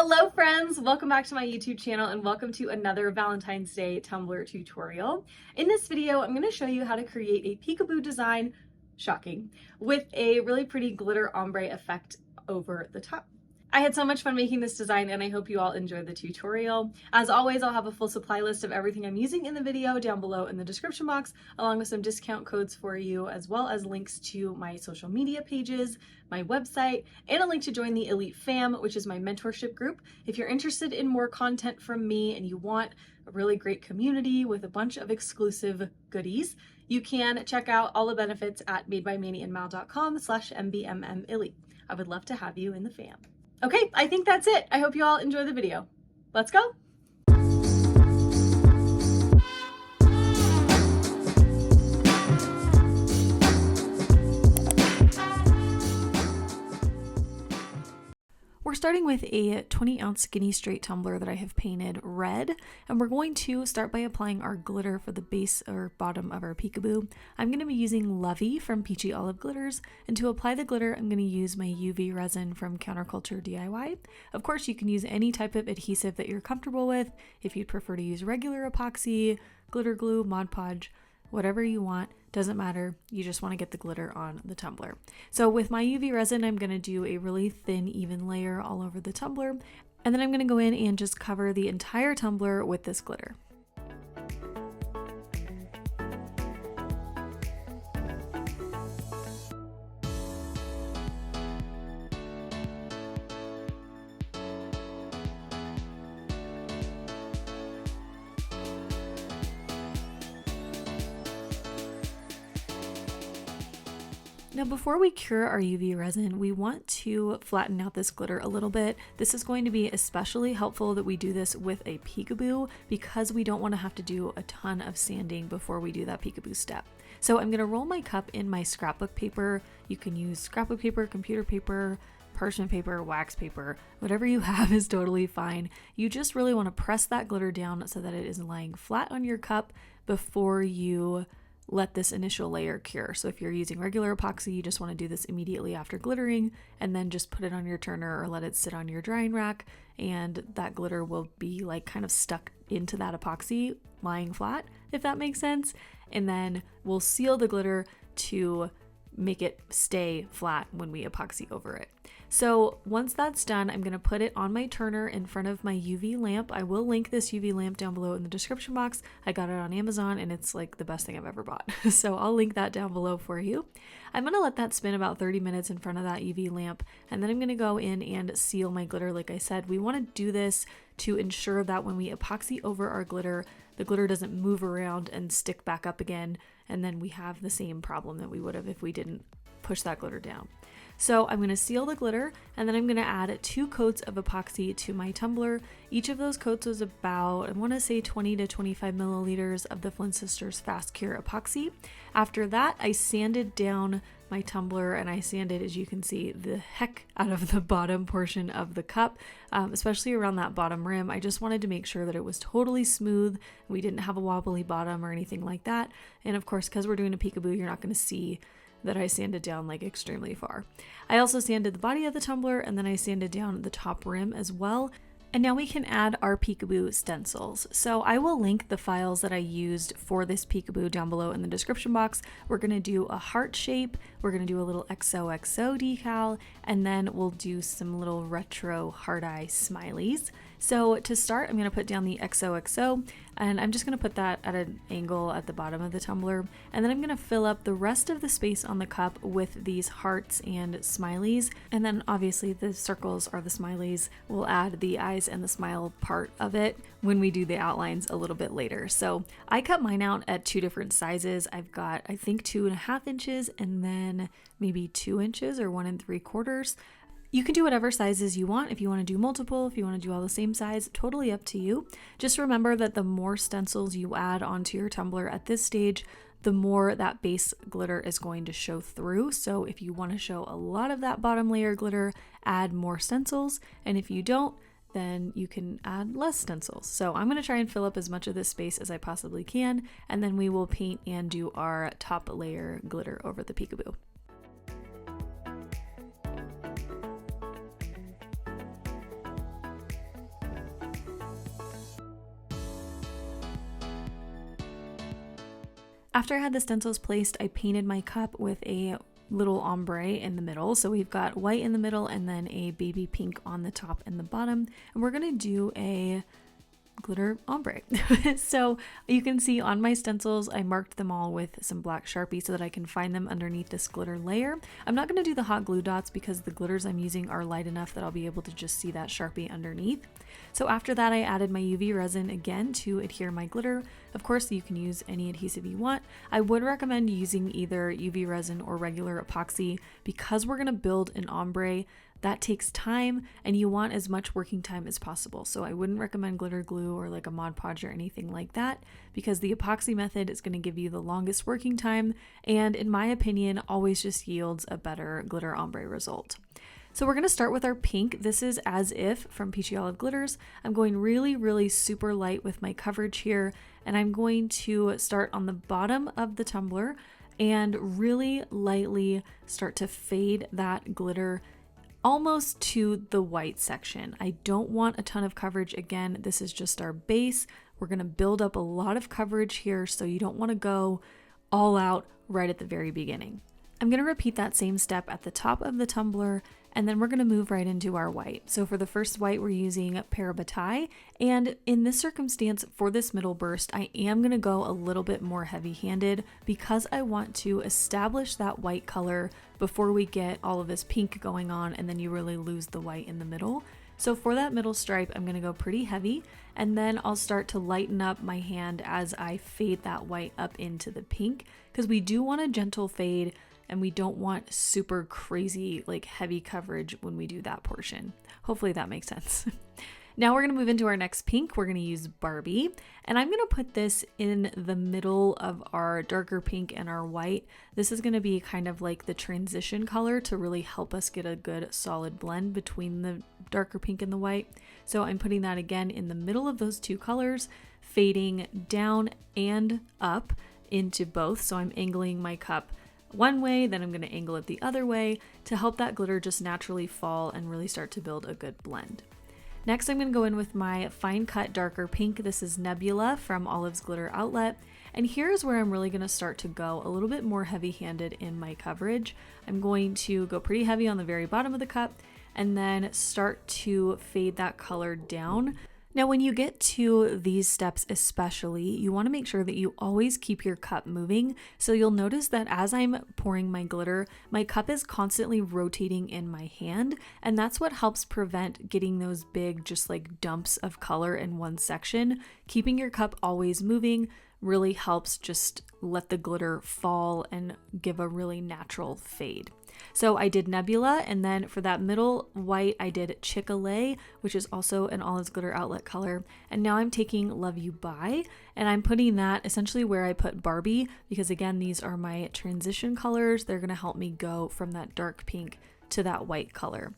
Hello friends, welcome back to my YouTube channel and welcome to another Valentine's Day Tumbler tutorial. In this video, I'm going to show you how to create a peekaboo design, shocking, with a really pretty glitter ombre effect over the top. I had so much fun making this design and I hope you all enjoyed the tutorial. As always, I'll have a full supply list of everything I'm using in the video down below in the description box, along with some discount codes for you, as well as links to my social media pages, my website, and a link to join the Elite Fam, which is my mentorship group. If you're interested in more content from me and you want a really great community with a bunch of exclusive goodies, you can check out all the benefits at madebymannyandmal.com/mbmmelite. I would love to have you in the fam. Okay, I think that's it. I hope you all enjoy the video. Let's go. We're starting with a 20-ounce skinny straight tumbler that I have painted red, and we're going to start by applying our glitter for the base or bottom of our peekaboo. I'm going to be using Lovey from Peachy Olive Glitters, and to apply the glitter, I'm going to use my UV resin from Counterculture DIY. Of course, you can use any type of adhesive that you're comfortable with. If you'd prefer to use regular epoxy, glitter glue, Mod Podge, whatever you want, doesn't matter. You just want to get the glitter on the tumbler. So with my UV resin, I'm going to do a really thin, even layer all over the tumbler. And then I'm going to go in and just cover the entire tumbler with this glitter. Now before we cure our UV resin, we want to flatten out this glitter a little bit. This is going to be especially helpful that we do this with a peekaboo because we don't want to have to do a ton of sanding before we do that peekaboo step. So I'm going to roll my cup in my scrapbook paper. You can use scrapbook paper, computer paper, parchment paper, wax paper, whatever you have is totally fine. You just really want to press that glitter down so that it is lying flat on your cup before you let this initial layer cure. So if you're using regular epoxy, you just want to do this immediately after glittering and then just put it on your turner or let it sit on your drying rack, and that glitter will be like kind of stuck into that epoxy lying flat, if that makes sense. And then we'll seal the glitter to make it stay flat when we epoxy over it. So once that's done, I'm going to put it on my turner in front of my UV lamp. I will link this UV lamp down below in the description box. I got it on Amazon and it's like the best thing I've ever bought. So I'll link that down below for you. I'm going to let that spin about 30 minutes in front of that UV lamp, and then I'm going to go in and seal my glitter. Like I said, we want to do this to ensure that when we epoxy over our glitter, the glitter doesn't move around and stick back up again, and then we have the same problem that we would have if we didn't push that glitter down. So I'm going to seal the glitter, and then I'm going to add 2 coats of epoxy to my tumbler. Each of those coats was about, I want to say 20 to 25 milliliters of the Flynn Sisters Fast Cure epoxy. After that, I sanded down my tumbler, and I sanded, as you can see, the heck out of the bottom portion of the cup, especially around that bottom rim. I just wanted to make sure that it was totally smooth. We didn't have a wobbly bottom or anything like that. And of course, because we're doing a peekaboo, you're not going to see that I sanded down like extremely far. I also sanded the body of the tumbler, and then I sanded down the top rim as well. And now we can add our peekaboo stencils. So I will link the files that I used for this peekaboo down below in the description box. We're going to do a heart shape, we're going to do a little XOXO decal, and then we'll do some little retro heart eye smileys. So to start, I'm going to put down the XOXO, and I'm just going to put that at an angle at the bottom of the tumbler. And then I'm going to fill up the rest of the space on the cup with these hearts and smileys. And then obviously the circles are the smileys. We'll add the eyes and the smile part of it when we do the outlines a little bit later. So I cut mine out at 2 different sizes. I've got, I think, 2.5 inches and then maybe 2 inches or 1 3/4. You can do whatever sizes you want. If you want to do multiple, if you want to do all the same size, totally up to you. Just remember that the more stencils you add onto your tumbler at this stage, the more that base glitter is going to show through. So if you want to show a lot of that bottom layer glitter, add more stencils. And if you don't, then you can add less stencils. So I'm going to try and fill up as much of this space as I possibly can, and then we will paint and do our top layer glitter over the peekaboo. After I had the stencils placed, I painted my cup with a little ombre in the middle. So we've got white in the middle and then a baby pink on the top and the bottom. And we're going to do a glitter ombre. So you can see on my stencils, I marked them all with some black Sharpie so that I can find them underneath this glitter layer. I'm not going to do the hot glue dots because the glitters I'm using are light enough that I'll be able to just see that Sharpie underneath. So after that, I added my UV resin again to adhere my glitter. Of course, you can use any adhesive you want. I would recommend using either UV resin or regular epoxy because we're going to build an ombre. That takes time and you want as much working time as possible. So I wouldn't recommend glitter glue or like a Mod Podge or anything like that because the epoxy method is going to give you the longest working time and in my opinion always just yields a better glitter ombre result. So we're going to start with our pink. This is As If from Peachy Olive Glitters. I'm going really super light with my coverage here and I'm going to start on the bottom of the tumbler and really lightly start to fade that glitter almost to the white section. I don't want a ton of coverage. Again, this is just our base. We're going to build up a lot of coverage here, so you don't want to go all out right at the very beginning. I'm going to repeat that same step at the top of the tumbler, and then we're going to move right into our white. So for the first white, we're using Parabatai, and in this circumstance, for this middle burst, I am going to go a little bit more heavy-handed because I want to establish that white color before we get all of this pink going on, and then you really lose the white in the middle. So for that middle stripe, I'm going to go pretty heavy, and then I'll start to lighten up my hand as I fade that white up into the pink, because we do want a gentle fade, and we don't want super crazy like heavy coverage when we do that portion. Hopefully that makes sense. Now we're going to move into our next pink. We're going to use Barbie, and I'm going to put this in the middle of our darker pink and our white. This is going to be kind of like the transition color to really help us get a good solid blend between the darker pink and the white. So I'm putting that again in the middle of those two colors, fading down and up into both. So I'm angling my cup one way, then I'm going to angle it the other way to help that glitter just naturally fall and really start to build a good blend. Next, I'm going to go in with my fine cut darker pink. This is Nebula from Olive's Glitter Outlet. And here's where I'm really going to start to go a little bit more heavy-handed in my coverage. I'm going to go pretty heavy on the very bottom of the cup and then start to fade that color down. Now, when you get to these steps especially, you want to make sure that you always keep your cup moving. So you'll notice that as I'm pouring my glitter, my cup is constantly rotating in my hand, and that's what helps prevent getting those big just like dumps of color in one section. Keeping your cup always moving really helps just let the glitter fall and give a really natural fade. So I did Nebula, and then for that middle white, I did Chickalay, which is also an Olive's Glitter Outlet color. And now I'm taking Love You Bye, and I'm putting that essentially where I put Barbie, because again, these are my transition colors. They're going to help me go from that dark pink to that white color.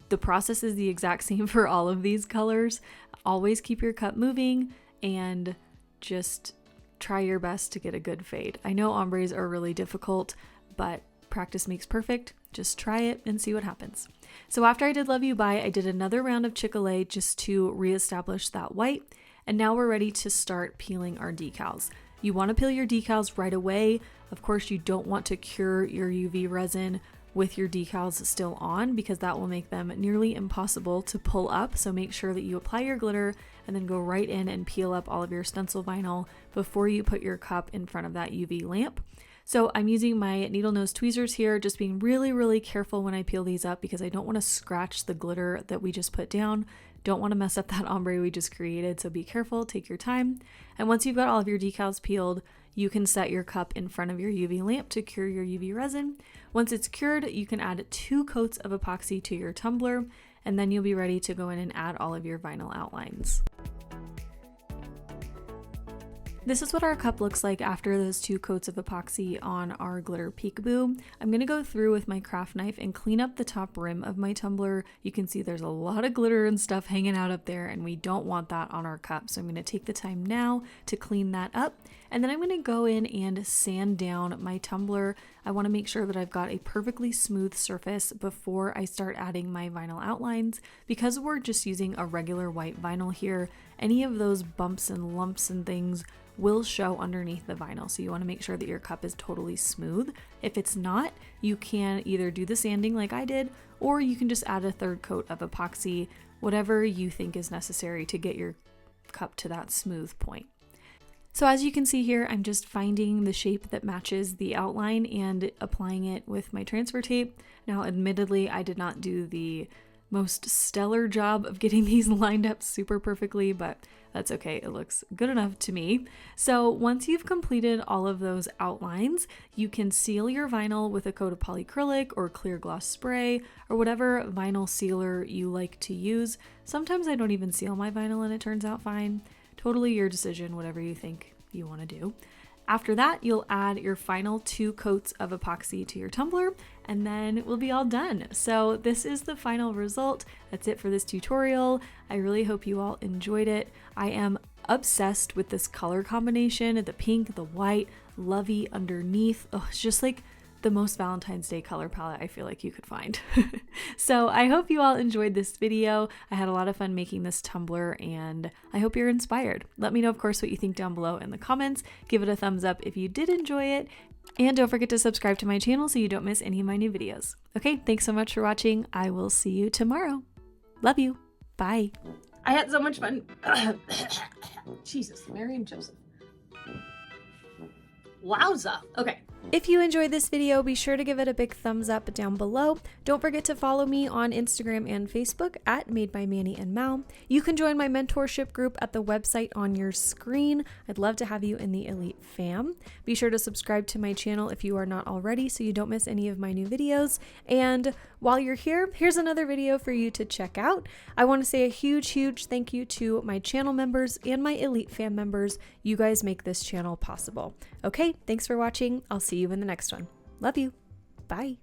The process is the exact same for all of these colors. Always keep your cup moving and just try your best to get a good fade. I know ombres are really difficult, but practice makes perfect. Just try it and see what happens. So after I did Love You Bye, I did another round of Chickalay just to reestablish that white. And now we're ready to start peeling our decals. You want to peel your decals right away. Of course, you don't want to cure your UV resin with your decals still on because that will make them nearly impossible to pull up. So make sure that you apply your glitter and then go right in and peel up all of your stencil vinyl before you put your cup in front of that UV lamp. So I'm using my needle nose tweezers here, just being really careful when I peel these up because I don't want to scratch the glitter that we just put down. Don't want to mess up that ombre we just created, so be careful, take your time. And once you've got all of your decals peeled, you can set your cup in front of your UV lamp to cure your UV resin. Once it's cured, you can add 2 coats of epoxy to your tumbler, and then you'll be ready to go in and add all of your vinyl outlines. This is what our cup looks like after those 2 coats of epoxy on our glitter peekaboo. I'm going to go through with my craft knife and clean up the top rim of my tumbler. You can see there's a lot of glitter and stuff hanging out up there, and we don't want that on our cup. So I'm going to take the time now to clean that up. And then I'm going to go in and sand down my tumbler. I want to make sure that I've got a perfectly smooth surface before I start adding my vinyl outlines. Because we're just using a regular white vinyl here, any of those bumps and lumps and things will show underneath the vinyl. So you want to make sure that your cup is totally smooth. If it's not, you can either do the sanding like I did, or you can just add a third coat of epoxy, whatever you think is necessary to get your cup to that smooth point. So as you can see here, I'm just finding the shape that matches the outline and applying it with my transfer tape. Now, admittedly, I did not do the most stellar job of getting these lined up super perfectly, but that's okay. It looks good enough to me. So once you've completed all of those outlines, you can seal your vinyl with a coat of polyacrylic or clear gloss spray or whatever vinyl sealer you like to use. Sometimes I don't even seal my vinyl and it turns out fine. Totally your decision, whatever you think you want to do. After that, you'll add your final 2 coats of epoxy to your tumbler, and then we'll be all done. So this is the final result. That's it for this tutorial. I really hope you all enjoyed it. I am obsessed with this color combination, the pink, the white, Lovey underneath. Oh, it's just like the most Valentine's Day color palette I feel like you could find. So I hope you all enjoyed this video. I had a lot of fun making this tumbler and I hope you're inspired. Let me know, of course, what you think down below in the comments. Give it a thumbs up if you did enjoy it. And don't forget to subscribe to my channel so you don't miss any of my new videos. Okay, thanks so much for watching. I will see you tomorrow. Love you. Bye. I had so much fun. Jesus, Mary and Joseph. Wowza. Okay. If you enjoyed this video, be sure to give it a big thumbs up down below. Don't forget to follow me on Instagram and Facebook at Made by Manny and Mal. You can join my mentorship group at the website on your screen. I'd love to have you in the Elite fam. Be sure to subscribe to my channel if you are not already so you don't miss any of my new videos. And while you're here, here's another video for you to check out. I want to say a huge thank you to my channel members and my Elite fam members. You guys make this channel possible. Okay, thanks for watching. I'll see you in the next one. Love you. Bye.